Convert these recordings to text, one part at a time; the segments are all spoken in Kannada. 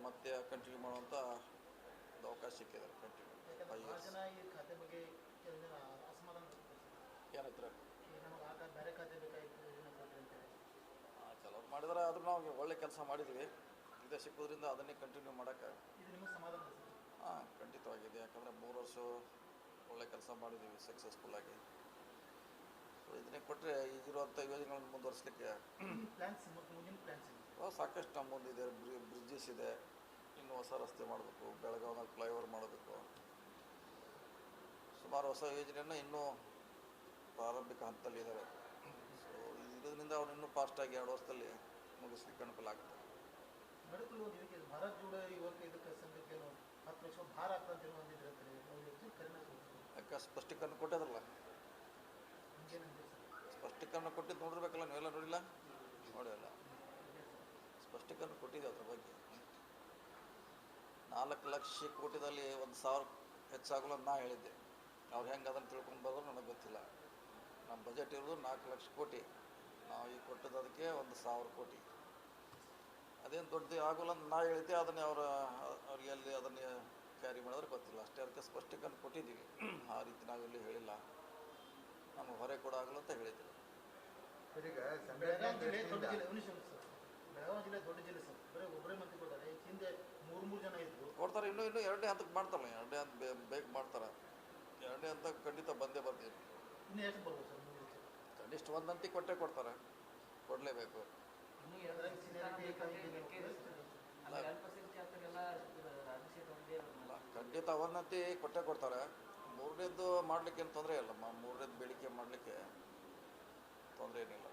ಮತ್ತೆ ಕಂಟಿನ್ಯೂ ಮಾಡುವಂಥ ಒಂದು ಅವಕಾಶ ಸಿಕ್ಕಿದ್ದಾರೆ ಕಂಟಿನ್ಯೂ 5 ಭಾಳ ಇಯರ್ಸ್. ಜನ ಈ ಖಾತೆ ಬಗ್ಗೆ ಕೆಲವು ಜನ ಅಸಮಾಧಾನ ಏನತ್ರ ಈಗ ನಮಗೆ ಬೇರೆ ಖಾತೆ ಬೇಕಾಗಿತ್ತು ಯೋಜನೆ ಕೊಟ್ಟರೆ ಅಂತೇಳಿ ಕೆಲವ್ರು ಮಾಡಿದ್ರೆ ಆದರೂ ನಾವು ಒಳ್ಳೆ ಕೆಲಸ ಮಾಡಿದ್ವಿ. ಇದೇ ಸಿಕ್ಕೋದ್ರಿಂದ ಅದನ್ನೇ ಕಂಟಿನ್ಯೂ ಮಾಡೋಕ್ಕೆ ಇದು ನಿಮಗೆ ಸಮಾಧಾನ ಅನಿಸುತ್ತೆ? ಖಂಡಿತವಾಗಿದೆ. ಯಾಕಂದರೆ 3 ವರ್ಷ ಒಳ್ಳೆ ಕೆಲಸ ಮಾಡಿದ್ದೀವಿ ಸಕ್ಸಸ್ಫುಲ್ಲಾಗಿ. ಸೊ ಇದನ್ನೇ ಕೊಟ್ಟರೆ ಈಗಿರುವಂಥ ಯೋಜನೆಗಳನ್ನು ಮುಂದುವರಿಸಲಿಕ್ಕೆ ಪ್ಲ್ಯಾನ್ಸ್ ಮುಂದಿನ ಪ್ಲ್ಯಾನ್ಸ್ ಇದೆ ಸಾಕಷ್ಟು ನಮ್ಮ ಮುಂದಿದೆ. ಬ್ರಿಡ್ಜಸ್ ಇದೆ, ಇನ್ನೂ ಹೊಸ ರಸ್ತೆ ಮಾಡಬೇಕು, ಬೆಳಗಾವಿನಲ್ಲಿ ಫ್ಲೈಓವರ್ ಮಾಡಬೇಕು, ಸುಮಾರು ಹೊಸ ಯೋಜನೆಯನ್ನು ಇನ್ನೂ ಪ್ರಾರಂಭಿಕ ಹಂತದಲ್ಲಿದ್ದಾರೆ. ಸೊ ಇದರಿಂದ ಅವ್ರು ಇನ್ನೂ ಫಾಸ್ಟಾಗಿ 2 ವರ್ಷದಲ್ಲಿ ಮುಗಿಸ್ಲಿಕ್ಕೆ ಅನುಕೂಲ ಆಗುತ್ತೆ. ನಡುಕಲು ಒಂದು ಇದಕ್ಕೆ ಭಾರತ್ ಜೋಡೋ ಯುವಕ ಇದಕ್ಕೆ ಸಂಘಕ್ಕೆ 10 ಲಕ್ಷ ಭಾರ ಆಗ್ತಂತ ಒಂದಿದ್ರೆ ಯಾಕೆ ಸ್ಪಷ್ಟೀಕರಣ ಕೊಟ್ಟಿದ್ರಲ್ಲ, ಸ್ಪಷ್ಟೀಕರಣ ಕೊಟ್ಟಿದ್ದು ನೋಡಿರ್ಬೇಕಲ್ಲ, ನೀವೆಲ್ಲ ನೋಡಿಲ್ಲ? ನೋಡಿಲ್ಲ, ಸ್ಪಷ್ಟೀಕರಣ ಕೊಟ್ಟಿದ್ದೆ ಅದ್ರ ಬಗ್ಗೆ. 4 ಲಕ್ಷ ಕೋಟಿದಲ್ಲಿ 1,000 ಹೆಚ್ಚಾಗಲ್ಲ ಅಂತ ನಾ ಹೇಳಿದ್ದೆ. ಅವ್ರು ಹೆಂಗೆ ಅದನ್ನು ತಿಳ್ಕೊಂಡು ಬರೋದು ನನಗೆ ಗೊತ್ತಿಲ್ಲ. ನಮ್ಮ ಬಜೆಟ್ ಇರೋದು 4 ಲಕ್ಷ ಕೋಟಿ, ನಾವು ಈಗ ಕೊಟ್ಟದ್ದು ಅದಕ್ಕೆ 1,000 ಕೋಟಿ. ಅದೇನು ದೊಡ್ಡದು ಆಗೋಲ್ಲ ಅಂತ ನಾ ಹೇಳಿದ್ದೆ. ಅದನ್ನೇ ಅವ್ರಿಗೆ ಅಲ್ಲಿ ಅದನ್ನೇ ಕ್ಯಾರಿ ಮಾಡಿದ್ರೆ ಗೊತ್ತಿಲ್ಲ ಅಷ್ಟೇ. ಅದಕ್ಕೆ ಸ್ಪಷ್ಟೀಕರಣ ಕೊಟ್ಟಿದ್ದೀವಿ. ಆ ರೀತಿ ನಾವೆಲ್ಲಿ ಹೇಳಿಲ್ಲ, ನಮಗೆ ಹೊರೆ ಕೂಡ ಆಗಲ್ಲ ಅಂತ ಹೇಳಿದ್ದೀವಿ. ಬೆಳಗಾವಿ ಜಿಲ್ಲೆ ದೊಡ್ಡ ಜಿಲ್ಲೆ, ಬೆಳಗಾವಿ ಜಿಲ್ಲೆ ದೊಡ್ಡ ಜಿಲ್ಲೆ ಸರ್. ಬರೀ ಒಬ್ಬರೇ ಮಂತ್ರಿ ಕೊಡ್ತಾರೆ. ಹಿಂದೆ 3 ಜನ ಇದ್ರು ಕೊಡ್ತಾರೆ. ಇನ್ನೂ 2ನೇ ಹಂತಕ್ಕೆ ಮಾಡ್ತಾರಲ್ಲ, 2ನೇ ಹಂತ ಬೇಗ ಮಾಡ್ತಾರೆ. 2ನೇ ಹಂತ ಖಂಡಿತ ಬಂದೇ ಬರ್ತೀವಿ. ಇನ್ನೂ ಎಷ್ಟು ಬರ್ಬೋದು ಸರ್? ಕನಿಷ್ಠ 1 ಹಂತಕ್ಕೆ ಕೊಡ್ತಾರೆ, ಕೊಡಲೇಬೇಕು. ಖಂಡಿತ 1 ಹಂತಿ ಕೊಡ್ತಾರೆ. 3ನೇದ್ದು ಮಾಡಲಿಕ್ಕೆ ಏನು ತೊಂದರೆ ಇಲ್ಲ. 3ನೇದ್ದು ಬೇಡಿಕೆ ಮಾಡಲಿಕ್ಕೆ ತೊಂದರೆ ಏನಿಲ್ಲ.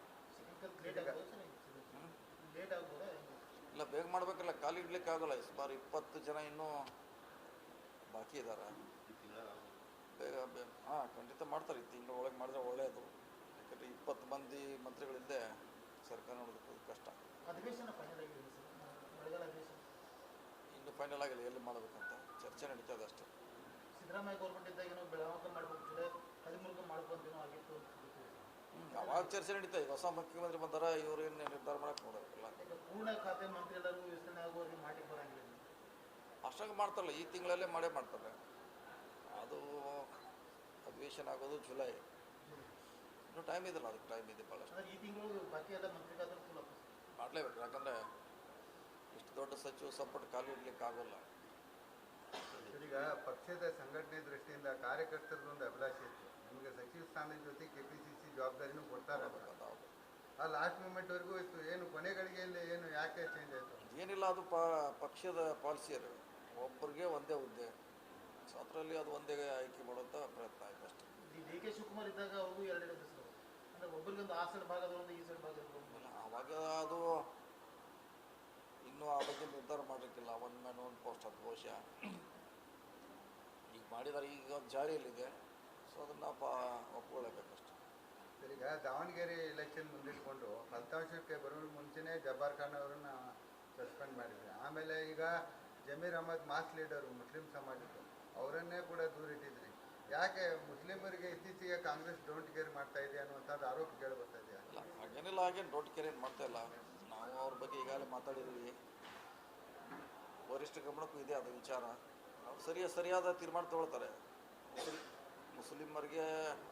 ಇಲ್ಲ, ಬೇಗ ಮಾಡಬೇಕಲ್ಲ, ಖಾಲಿ ಇಡ್ಲಿಕ್ಕೆ ಆಗೋಲ್ಲ. ಸುಮಾರು 20 ಜನ ಇನ್ನೂ ಬಾಕಿ ಇದ್ದಾರೆ. ಬೇಗ ಖಂಡಿತ ಮಾಡ್ತಾರೆ. ಈ ತಿಂಗಳ ಒಳಗೆ ಮಾಡಿದ್ರೆ ಒಳ್ಳೆಯದು. ಯಾಕಂದರೆ 20 ಮಂದಿ ಮಂತ್ರಿಗಳಿಲ್ಲದೆ ಸರ್ಕಾರ ನೋಡೋದಕ್ಕೆ ಕಷ್ಟ. ಅಧಿವೇಶನ ಫೈನಲ್ ಆಗಿದೆ ಸರ್, ಮಳೆಗಾಲ ಅಧಿವೇಶನ ಇನ್ನೂ ಫೈನಲ್ ಆಗಿಲ್ಲ, ಎಲ್ಲಿ ಮಾಡಬೇಕಂತ ಚರ್ಚೆ ನಡೀತದೆ ಅಷ್ಟೇ. ಸಿದ್ದರಾಮಯ್ಯ ಗೌರ್ಮೆಂಟ್ ಇದ್ದಾಗ ಏನೋ ಬೆಳಗಾವಿ ಮಾಡ್ಬೇಕು, ಜುಲೈ 13 ಮಾಡ್ಕೊಂತೇನೋ ಆಗಿತ್ತು. ಅವಾಗ ಚರ್ಚೆ ನಡೀತಾ. ಈಗ ಹೊಸ ಮುಖ್ಯಮಂತ್ರಿ ಬಂದಾರ, ಇವ್ರು ಏನು ನಿರ್ಧಾರ ಮಾಡಕ್ಕೆ ನೋಡೋಕ್ಕಿಲ್ಲ. ಪೂರ್ಣ ಖಾತೆ ಮಂತ್ರಿ ಎಲ್ಲರಿಗೂ ವಿಸ್ತರಣೆ ಆಗುವವರೆಗೆ ಮಾಡ್ಲಿಕ್ಕೆ ಬರಂಗಿಲ್ಲ. ಅಷ್ಟಾಗಿ ಮಾಡ್ತಾರಲ್ಲ, ಈ ತಿಂಗಳಲ್ಲೇ ಮಾಡ್ತಾರೆ. ಅದು ಅಧಿವೇಶನ ಆಗೋದು ಜುಲೈ. ಇನ್ನೂ ಟೈಮ್ ಇದೆಯಲ್ಲ, ಅದಕ್ಕೆ ಟೈಮ್ ಇದೆ ಭಾಳಷ್ಟು. ಈ ತಿಂಗಳು ಬಾಕಿ ಎಲ್ಲ ಮಂತ್ರಿ ಖಾತೆ ಮಾಡಲೇಬೇಕು. ಯಾಕಂದರೆ ಇಷ್ಟು ದೊಡ್ಡ ಸಚಿವ ಸಂಪುಟ ಖಾಲಿ ಇಡ್ಲಿಕ್ಕೆ ಆಗೋಲ್ಲ. ಈಗ ಪಕ್ಷದ ಸಂಘಟನೆ ದೃಷ್ಟಿಯಿಂದ ಕಾರ್ಯಕರ್ತರದೊಂದು ಅಭಿಲಾಷೆ ಇತ್ತು, ನಿಮಗೆ ಸಚಿವ ಸ್ಥಾನದ ಜೊತೆ KPCC ಜವಾಬ್ದಾರಿನೂ ಕೊಡ್ತಾರೆ. ಆ ಲಾಸ್ಟ್ ಮೂಮೆಂಟ್ವರೆಗೂ ಇತ್ತು. ಏನು ಕೊನೆಗಳಿಗೆಯಲ್ಲಿ ಏನು ಯಾಕೆ ಚೇಂಜ್ ಆಯಿತು? ಏನಿಲ್ಲ, ಅದು ಪಕ್ಷದ ಪಾಲಿಸಿ ಅದು. ಒಬ್ಬರಿಗೆ ಒಂದೇ ಹುದ್ದೆ, ಸೊ ಅದರಲ್ಲಿ ಅದು ಒಂದೇ ಆಯ್ಕೆ ಮಾಡುವಂಥ ಪ್ರಯತ್ನ ಆಯಿತು ಅಷ್ಟೇ. DK ಶಿವಕುಮಾರ್ ಇದ್ದಾಗ ಅವ್ರಿಗೂ 2 ಹೆಸರು, ಅಂದರೆ ಒಬ್ಬರಿಗೊಂದು ಆ ಸೈಡ್ ಭಾಗದೊಂದು ಈ ಸೈಡ್ ಭಾಗ ಇರ್ಬೋದು. ಆವಾಗ ಅದು ಇನ್ನೂ ಆ ಬಗ್ಗೆ ನಿರ್ಧಾರ ಮಾಡಲಿಕ್ಕಿಲ್ಲ. 1 ಮ್ಯಾನ್ 1 ಪೋಸ್ಟ್ ಅದು ಬಹುಶಃ ಈಗ ಮಾಡಿದ್ದಾರೆ. ಈಗ ಒಂದು ಜಾರಿಯಲ್ಲಿದೆ, ಸೊ ಅದನ್ನು ಒಪ್ಕೊಳ್ಳೇಬೇಕಷ್ಟೆ. ಸರ್, ಈಗ ದಾವಣಗೆರೆ ಎಲೆಕ್ಷನ್ ಮುಂದಿಟ್ಕೊಂಡು ಫಲಿತಾಂಶಕ್ಕೆ ಬರೋ ಮುಂಚೆನೇ ಜಬ್ಬಾರ್ ಖಾನ್ ಅವರನ್ನು ಸಸ್ಪೆಂಡ್ ಮಾಡಿದ್ದಾರೆ. ಆಮೇಲೆ ಈಗ Zameer Ahmed mass leader Muslim ಸಮಾಜದ್ದು, ಅವರನ್ನೇ ಕೂಡ ದೂರಿಟ್ಟಿದ್ರಿ. ಯಾಕೆ ಮುಸ್ಲಿಮರಿಗೆ ಇತ್ತೀಚೆಗೆ ಕಾಂಗ್ರೆಸ್ ಡೋಂಟ್ ಕೇರ್ ಮಾಡ್ತಾ ಇದೆ ಅನ್ನುವಂಥದ್ದು ಆರೋಪ ಕೇಳಿ ಬರ್ತಾ ಇದೆಯಾ? ಇಲ್ಲ, ಹಾಗೇನಿಲ್ಲ, ಹಾಗೇನು ಡೋಂಟ್ ಕೇರ್ ಏನು ಮಾಡ್ತಾ ಇಲ್ಲ. ನಾವು ಅವ್ರ ಬಗ್ಗೆ ಈಗಾಗಲೇ ಮಾತಾಡಿದ್ವಿ. ವರಿಷ್ಠ ಗಮನಕ್ಕೂ ಇದೆ ಅದು ವಿಚಾರ. ಅವ್ರು ಸರಿಯಾದ ತೀರ್ಮಾನ ತಗೊಳ್ತಾರೆ. ಮುಸ್ಲಿಮರಿಗೆ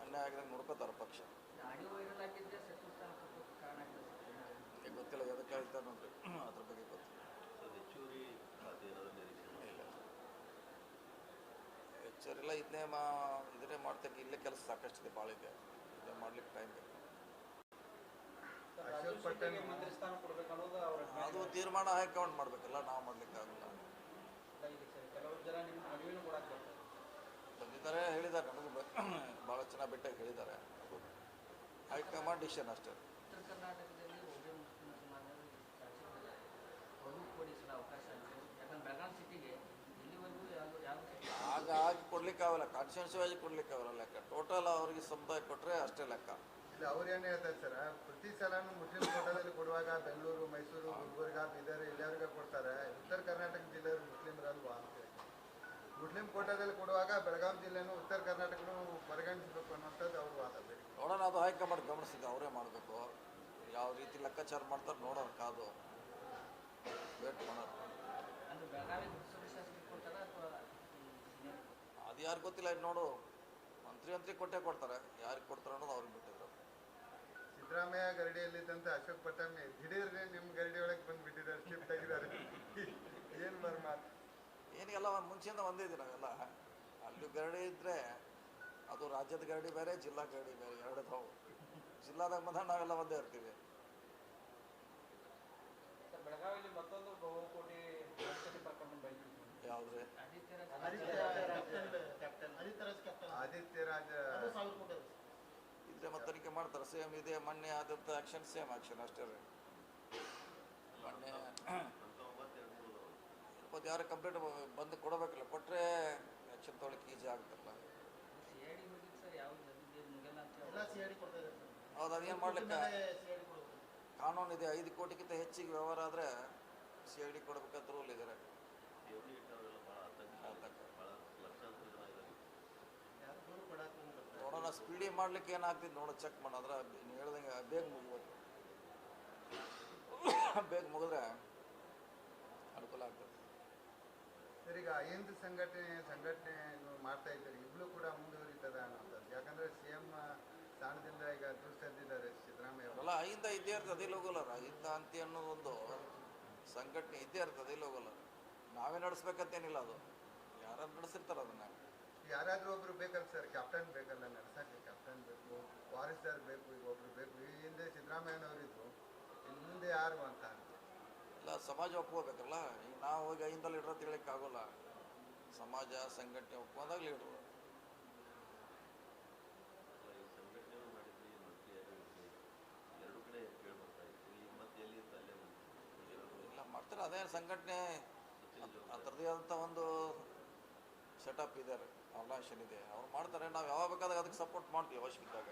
ಅನ್ಯಾಯ ಆಗಿದಂಗೆ ನೋಡ್ಕೋತಾರೆ ಪಕ್ಷ. ಗೊತ್ತಿಲ್ಲ ಎದಕ್ಕೆ ಆಯ್ತಾರೆ ನೋಡ್ರಿ, ಅದ್ರ ಬಗ್ಗೆ ಗೊತ್ತಿಲ್ಲ. ಹೆಚ್ಚರಿಲ್ಲ, ಇದನ್ನೇ ಮಾಡ್ತಕ್ಕೆ ಇಲ್ಲೇ ಕೆಲಸ ಸಾಕಷ್ಟಿದೆ, ಭಾಳ ಇದೆ. ಇದನ್ನೇ ಮಾಡ್ಲಿಕ್ಕೆ ಟೈಮ್ ಬೇಕು. ಅದು ತೀರ್ಮಾನ ಹೈಕಮಾಂಡ್ ಮಾಡಬೇಕಲ್ಲ, ನಾವು ಮಾಡ್ಲಿಕ್ಕೆ ಆಗಲ್ಲ. ಬಂದಿದ್ದಾರೆ, ಹೇಳಿದ್ದಾರೆ, ನನಗೂ ಭಾಳ ಚೆನ್ನಾಗಿ ಭೇಟಿಯಾಗಿ ಹೇಳಿದ್ದಾರೆ. ಅದು ಹೈಕಮಾಂಡ್ ಡಿಸಿಷನ್ ಅಷ್ಟೇ. ಉತ್ತರ ಕರ್ನಾಟಕದಲ್ಲಿ ಒಬ್ಬೇ ಮುಸ್ಲಿಂ ಸಮಾಜ ಅವಕಾಶ ಇದೆ. ಯಾಕಂದ್ರೆ ಬೆಳಗಾವಿ ಸಿಟಿಗೆ ಇಲ್ಲಿವರೆಗೂ ಆಗಿ ಕೊಡ್ಲಿಕ್ಕಾಗಲ್ಲ, ಕಾನ್ಸ್ಟಿಟ್ಯೂನ್ಸಿ ವೈಸ್ ಕೊಡ್ಲಿಕ್ಕಾಗಲ್ಲ. ಲೆಕ್ಕ ಟೋಟಲ್ ಅವ್ರಿಗೆ ಸಮುದಾಯ ಕೊಟ್ಟರೆ ಅಷ್ಟೇ ಲೆಕ್ಕ. ಇಲ್ಲ, ಅವ್ರು ಏನು ಹೇಳ್ತಾರೆ ಸರ್, ಪ್ರತಿ ಸಲನೂ ಮುಸ್ಲಿಂ ಕೋಟಾದಲ್ಲಿ ಕೊಡುವಾಗ ಬೆಂಗಳೂರು, ಮೈಸೂರು, ಗುಲ್ಬರ್ಗ, ಬೀದರ್ ಎಲ್ಲರಿಗೂ ಕೊಡ್ತಾರೆ, ಉತ್ತರ ಕರ್ನಾಟಕ ಜಿಲ್ಲೆಯವರು ಮುಸ್ಲಿಮರಲ್ವಾ ಅಂತ. ಮುಸ್ಲಿಂ ಕೋಟಾದಲ್ಲಿ ಕೊಡುವಾಗ ಬೆಳಗಾವಿ ಜಿಲ್ಲೆನೂ ಉತ್ತರ ಕರ್ನಾಟಕನೂ ಪರಿಗಣಿಸಬೇಕು ಅನ್ನೋಂಥದ್ದು ಅವ್ರ ವಾದ. ಬೇಡಿ ನೋಡೋಣ, ಅದು ಹೈಕಮಾಂಡ್ ಗಮನಿಸಿದೆ, ಅವರೇ ಮಾಡಬೇಕು. ಯಾವ ರೀತಿ ಲೆಕ್ಕಾಚಾರ ಮಾಡ್ತಾರೆ ನೋಡೋಣ, ಕಾದು ವೇಟ್ ಮಾಡೋಣ. ಯಾರು ಗೊತ್ತಿಲ್ಲ, ಇದು ನೋಡು ಮಂತ್ರಿ ಕೊಟ್ಟೇ ಕೊಡ್ತಾರೆ, ಯಾರಿಗೆ ಕೊಡ್ತಾರೆ ಅನ್ನೋದು ಅವ್ರಿಗೆ ಬಿಟ್ಟಿದ್ರು. ಸಿದ್ದರಾಮಯ್ಯ ಗರಡಿಯಲ್ಲಿದ್ದಂಥ ಅಶೋಕ್ ಪಟ್ಟಾಮಿ ದಿಢೀರ್ನೆ ನಿಮ್ಮ ಗರಡಿ ಒಳಗೆ ಬಂದುಬಿಟ್ಟಿದ್ದಾರೆ, ಶಿಫ್ಟ್ ಆಗಿದ್ದಾರೆ. ಏನು ಮರ್ಮ? ಏನಿಗೆಲ್ಲ ಮುಂಚೆಯಿಂದ ಒಂದೇ ದಿನ ನಾವೆಲ್ಲ ಅಲ್ಲಿ ಗರಡಿ ಇದ್ದರೆ ಅದು ರಾಜ್ಯದ ಗರಡಿ ಬೇರೆ, ಜಿಲ್ಲಾ ಗರಡಿ ಬೇರೆ, ಎರಡದಾವು. ಜಿಲ್ಲಾದಾಗ ಬಂದಾಗ ನಾವೆಲ್ಲ ಒಂದೇ ಇರ್ತೀವಿ. ಬೆಳಗಾವಿಯಲ್ಲಿ ಮತ್ತೊಂದು ಬಹುಕೋಟಿ ಪ್ರಕರಣ ಬಯಲು. ಯಾವುದ್ರಿ? ಆದಿತ್ಯ ಆದಿತ್ಯ ರಾಜ ಇದ್ರೆ ಮತ್ತೆ ತನಿಖೆ ಮಾಡ್ತಾರೆ. ಸೇಮ್ ಇದೆ, ಮೊನ್ನೆ ಆದಂಥ ಆ್ಯಕ್ಷನ್ ಸೇಮ್ ಆ್ಯಕ್ಷನ್ ಅಷ್ಟೇ ರೀ. ಮೊನ್ನೆ ಇವತ್ತು ಯಾರು ಕಂಪ್ಲೇಂಟ್ ಬಂದು ಕೊಡಬೇಕಲ್ಲ, ಕೊಟ್ಟರೆ ಆ್ಯಕ್ಷನ್ ತೊಗೊಳಕ್ಕೆ ಈಜಿ ಆಗುತ್ತಲ್ಲ. CID ಹೋಗಿದ್ದು ಸರ್, ಯಾವ ಜಲ್ದಿ ಮುಗಿಯಲ್ಲ ಅಂತ ಎಲ್ಲ CID ಕೊಡ್ತಾ ಇದ್ದಾರೆ ಸರ್. ಹೌದು, ಅದೇನು ಮಾಡ್ಲಿಕ್ಕೆ CID ಕೊಡ್ಬೇಕು. ಕಾನೂನಿದೆ. 5 ಕೋಟಿಗಿಂತ ಹೆಚ್ಚಿಗೆ ವ್ಯವಹಾರ ಆದರೆ CID ಕೊಡಬೇಕಂತ ರೂಲ್ ಇದೆ. ಯಾರು ದೂರು ಕೊಡಕ್ಕೆ ನೋಡೋಣ, ಸ್ಪೀಡಿ ಮಾಡ್ಲಿಕ್ಕೆ ಏನಾಗ್ತಿದ್ದು ನೋಡೋ, ಚೆಕ್ ಮಾಡೋದ್ರೆ ನೀವು ಹೇಳ್ದಂಗೆ ಬೇಗ ಮುಗಿಬೇಕು. ಬೇಗ ಮುಗಿದ್ರೆ ಅನುಕೂಲ ಆಗ್ತದೆ. ಸರ್, ಈಗ ಅಹಿಂದ ಸಂಘಟನೆ ನೀವು ಮಾಡ್ತಾ ಇದ್ದೀರಿ, ಇಬ್ರು ಕೂಡ ಮುಂದುವರಿತದ ಅನ್ನೋಂಥದ್ದು. ಯಾಕಂದ್ರೆ CM ಸ್ಥಾನದಿಂದ ಈಗ ದೂರ ಸಿದ್ದರಾಮಯ್ಯ ಅವರು. ಅಲ್ಲ, ಅಹಿಂದ ಇದ್ದೇ ಇರ್ತದೆ, ಅದಿಲ್ಲ ಹೋಗಲ್ಲ. ಅಹಿಂದ ಅಂತಿ ಅನ್ನೋದೊಂದು ಸಂಘಟನೆ ಇದ್ದೇ ಇರ್ತದೆ, ಅದಿಲ್ಲ ಹೋಗಲ್ಲ. ನಾವೇ ನಡೆಸ್ಬೇಕಂತೇನಿಲ್ಲ, ಅದು ಯಾರು ನಡೆಸಿರ್ತಾರೆ ಅದನ್ನ. ಯಾರಾದರೂ ಒಬ್ರು ಬೇಕಲ್ಲ ಸರ್, ಕ್ಯಾಪ್ಟನ್ ಬೇಕಲ್ಲ ನಡ್ಸಕ್ಕೆ. ಕ್ಯಾಪ್ಟನ್ ಬೇಕು, ವಾರಿಸ್ದಾರ್ ಬೇಕು, ಈಗ ಒಬ್ರು ಬೇಕು. ಈ ಹಿಂದೆ ಸಿದ್ದರಾಮಯ್ಯನವರಿದ್ರು, ಇನ್ನು ಮುಂದೆ ಯಾರು ಅಂತ. ಇಲ್ಲ, ಸಮಾಜ ಒಪ್ಕೋಬೇಕಲ್ಲ. ಈಗ ನಾವು ಹೋಗಿ ಅಹಿಂದ ಲೀಡ್ರ್ ಅಂತ ಹೇಳಕ್ಕೆ ಆಗೋಲ್ಲ. ಸಮಾಜ ಸಂಘಟನೆ ಒಪ್ಕೊಂಡಾಗ ಲೀಡ್ರು. ಇಲ್ಲ, ಮಾಡ್ತಾರೆ. ಅದೇ ಸಂಘಟನೆ ಅದರದೇ ಆದಂಥ ಒಂದು ಸೆಟಪ್ ಇದೆ, ಆರ್ಗನೈಸೇಷನ್ ಇದೆ, ಅವ್ರು ಮಾಡ್ತಾರೆ. ನಾವು ಯಾವಾಗ ಬೇಕಾದಾಗ ಅದಕ್ಕೆ ಸಪೋರ್ಟ್ ಮಾಡ್ತೀವಿ ಅವಶ್ಯಕತೆಯಾಗ.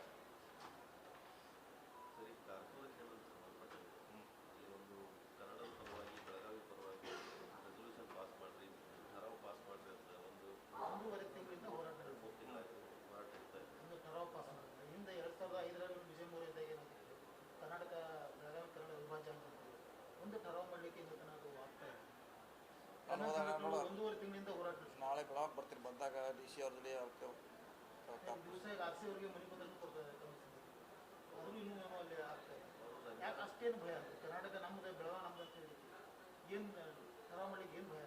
ಒಂದೂವರೆ ತಿಂಗಳಿಂದ ಹೋರಾಟ ಒಂದು ಠರಾವ್ ಪಾಸ್ ಮಾಡಿದ್ರು. ಹಿಂದೆ 2005ರಲ್ಲಿ ಡಿಸೆಂಬರ್ ಇದ್ದಾಗ ಏನಾಗಿತ್ತು, ಕರ್ನಾಟಕ ಬೆಳಗಾವಿ ಕನ್ನಡ ವಿಭಾಜನೆ ಅಂತ ಒಂದು ಠರಾವ್ ಮಾಡಲಿಕ್ಕೆ ಇಂದು ತನಕ ಆಗ್ತಾ ಇದೆ. ಒಂದೂವರೆ ತಿಂಗಳಿಂದ ಹೋರಾಟ. ನಾಳೆ ಬೆಳಗ್ಗೆ ಬರ್ತೀನಿ, ಬಂದಾಗ DC ಅವ್ರ ಜೊತೆ ದಿವಸ RC ಅವ್ರಿಗೆ ಮನೆ ಪತ್ರನೂ ಕೊಡ್ತಾ ಇದ್ದಾರೆ ಕಮಿಷನ್. ಅವರು ಇನ್ನೂ ಏನೋ ಅಲ್ಲಿ ಆಗ್ತಾ ಇದೆ. ಯಾಕೆ ಅಷ್ಟೇನು ಭಯ ಅಂತ? ಕರ್ನಾಟಕ ನಮ್ಮದೇ, ಬೆಳಗಾವಿ ನಮ್ಮದು ಅಂತ ಹೇಳಿ ಏನು ಠರಾವ್ ಮಾಡಲಿಕ್ಕೆ ಏನು ಭಯ?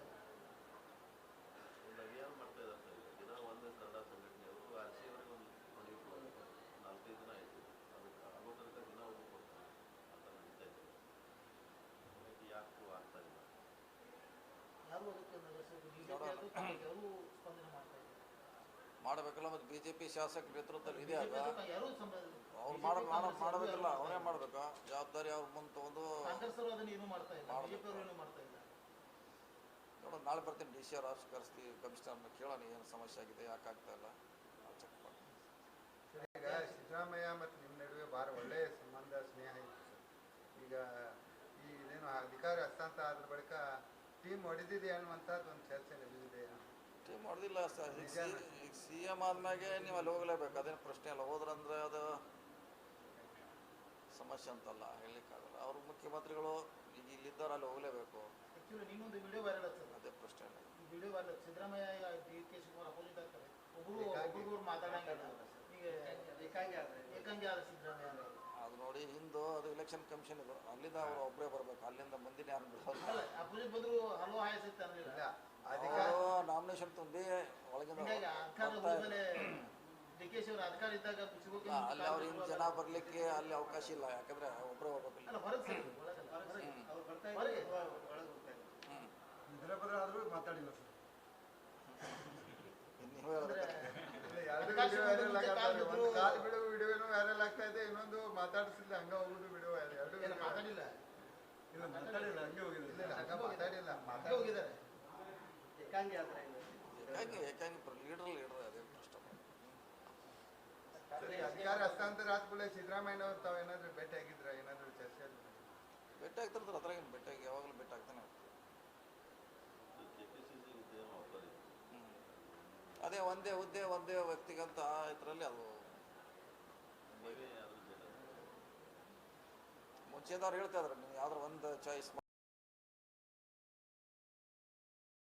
ಯಾರು ಅದಕ್ಕೆ BJP ಅವರು ಸ್ಪಂದನೆ ಮಾಡ್ತಾ ಇದ್ದಾರೆ. ಮಾಡಬೇಕಲ್ಲ. ಮತ್ತು BJP ಶಾಸಕ ನೇತೃತ್ವದಲ್ಲಿ ಇದೆ ಅಲ್ಲ, ಯಾರು ಅವ್ರು ಮಾಡಬೇಕಲ್ಲ, ಅವರೇ ಮಾಡಬೇಕಾ ಜವಾಬ್ದಾರಿ. ಅವ್ರು ಮುಂದೆ ತಗೊಂಡು ಕಾಂಗ್ರೆಸ್ ಅವರು ಅದನ್ನು ಏನೂ ಮಾಡ್ತಾ ಇಲ್ಲ, BJP ಅವರು ಏನೂ ಮಾಡ್ತಾ ಇಲ್ಲ. ನೋಡೋಣ, ನಾಳೆ ಬರ್ತೀನಿ. DC ಅವ್ರು ಆಫೀಸ್ ಕರೆಸ್ತೀವಿ, ಕಮಿಷನರ್ನ ಕೇಳೋಣ ಏನು ಸಮಸ್ಯೆ ಆಗಿದೆ, ಯಾಕೆ ಆಗ್ತಾ ಇಲ್ಲ, ನಾವು ಚೆಕ್ ಮಾಡ್ತೀವಿ. ಈಗ ಸಿದ್ದರಾಮಯ್ಯ ಮತ್ತು ನಿಮ್ಮ ನಡುವೆ ಭಾಳ ಒಳ್ಳೆಯ ಸಂಬಂಧ, ಸ್ನೇಹ ಇತ್ತು ಸರ್. ಈಗ ಈ ಇದೇನು ಅಧಿಕಾರ ಹಸ್ತಾಂತರ ಆದ ಬಳಿಕ ಟೀಮ್ ಹೊಡೆದಿದೆ ಅನ್ನುವಂಥದ್ದು ಒಂದು ಚರ್ಚೆ ನಡೆದಿದೆ. ಟೀಮ್ ಹೊಡೆದಿಲ್ಲ ಸರ್. ಈಗ CM ಆದ್ಮೇಲೆ ನೀವು ಅಲ್ಲಿ ಹೋಗಲೇಬೇಕು, ಅದೇನು ಪ್ರಶ್ನೆ ಅಲ್ಲ. ಹೋದ್ರಂದ್ರೆ ಅದು ಸಮಸ್ಯೆ ಅಂತಲ್ಲ, ಹೇಳಲಿಕ್ಕಾಗಲ್ಲ. ಅವರು ಮುಖ್ಯಮಂತ್ರಿಗಳು ಈಗ ಇಲ್ಲಿದ್ದಾರೆ, ಅಲ್ಲಿ ಹೋಗಲೇಬೇಕು. ಆ್ಯಕ್ಚುಲಿ ನಿನ್ನೊಂದು ವಿಡಿಯೋ ವೈರಲ್ ಆಗ್ತದೆ, ಅದೇ ಪ್ರಶ್ನೆ ಇಲ್ಲ. ಈ video viral. Siddaramaiah DK Shivakumar opposite ಆಗ್ತಾರೆ, ಒಬ್ಬರು ಮಾತಾಡಂಗಿಲ್ಲ. ಈಗ ಏಕಾಂಗಿ ಆದ ಸಿದ್ದರಾಮಯ್ಯ ಅದು ನೋಡಿ, ಹಿಂದೂ ಅದು ಎಲೆಕ್ಷನ್ ಕಮಿಷನ್ ಇದು, ಅಲ್ಲಿಂದ ಅವರು ಒಬ್ಬರೇ ಬರಬೇಕು, ಅಲ್ಲಿಂದ ಮಂದಿನ ಯಾರು ಬಿಡೋದು. ಅಲ್ಲ, ಅಪೋಸಿಟ್ ಬಂದ್ರು ಹಲವು ಹಾಯಸ್ ಇತ್ತು ಅನ್ನಲಿಲ್ಲ. ಅವರು ನಾಮಿನೇಷನ್ ತುಂಬಿ ಒಳಗಿಂದ DK ಶಿವರ ಅಧಿಕಾರ ಇದ್ದಾಗ ಅಲ್ಲಿ ಅವ್ರು ಇನ್ನು ಜನ ಬರಲಿಕ್ಕೆ ಅಲ್ಲಿ ಅವಕಾಶ ಇಲ್ಲ, ಯಾಕಂದ್ರೆ ಒಬ್ಬರೇ ಹೋಗ್ಬೇಕಲ್ಲ. ಅಲ್ಲ, ಹೊರಗೆ ಹೊರಗೆ ಆದರೂ ಮಾತಾಡಿಲ್ಲ ಸರ್. ನೀವು ಹೇಳಿದ್ರೆ ಒಂದು ಕಾಲು ಬಿಡುವ ವಿಡಿಯೋನು ವೈರಲ್ ಆಗ್ತಾ ಇದೆ, ಇನ್ನೊಂದು ಮಾತಾಡಿಸಿಲ್ಲ ಹಂಗ ಹೋಗುದು ವಿಡಿಯೋ ಎರಡು ಮಾತಾಡಿಲ್ಲ. ಇಲ್ಲ, ಮಾತಾಡಿಲ್ಲ, ಹಂಗೆ ಹೋಗಿಲ್ಲ. ಇಲ್ಲ, ಹಂಗ ಮಾತಾಡಿಲ್ಲ, ಹೋಗಿದ್ದಾರೆ. ಏಕಾಂಗಿ ಆದ್ರೆ ಏಕಾಂಗಿ ಲೀಡರ್ ಅದೇ ಕಷ್ಟ. ಸರಿ, ಅಧಿಕಾರ ಹಸ್ತಾಂತರ ಆದ್ಮೇಲೆ ಸಿದ್ದರಾಮಯ್ಯನವ್ರು ತಾವೇನಾದ್ರೂ ಭೇಟಿ ಆಗಿದ್ರ? ಏನಾದರೂ ಚರ್ಚೆ ಭೇಟಿ ಆಗ್ತಿರ್ತಾರೆ, ಅದ್ರಾಗೇನು ಭೇಟಿಯಾಗಿ ಯಾವಾಗಲೂ ಭೇಟಿ ಆಗ್ತಾನೆ. ಅದೇ ಒಂದೇ ಹುದ್ದೆ ಒಂದೇ ವ್ಯಕ್ತಿಗಂತ ಇದರಲ್ಲಿ ಅದು ಮುಂಚೆದವ್ರು ಹೇಳ್ತಾ ಇದ್ರು, ನೀವು ಯಾವ್ದಾರು ಒಂದು ಚಾಯ್ಸ್